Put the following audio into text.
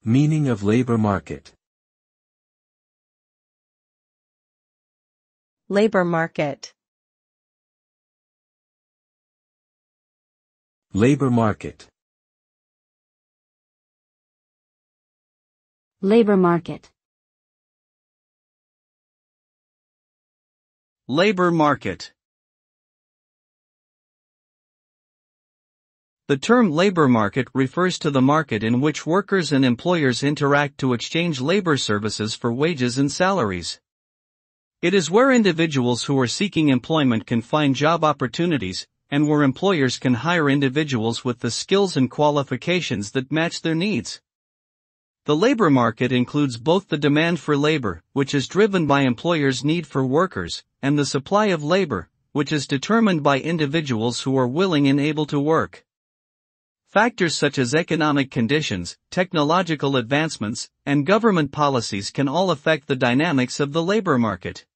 Meaning of labor market. Labor market. Labor market. Labor market. Labor market. The term labor market refers to the market in which workers and employers interact to exchange labor services for wages and salaries. It is where individuals who are seeking employment can find job opportunities, and where employers can hire individuals with the skills and qualifications that match their needs. The labor market includes both the demand for labor, which is driven by employers' need for workers, and the supply of labor, which is determined by individuals who are willing and able to work. Factors such as economic conditions, technological advancements, and government policies can all affect the dynamics of the labor market.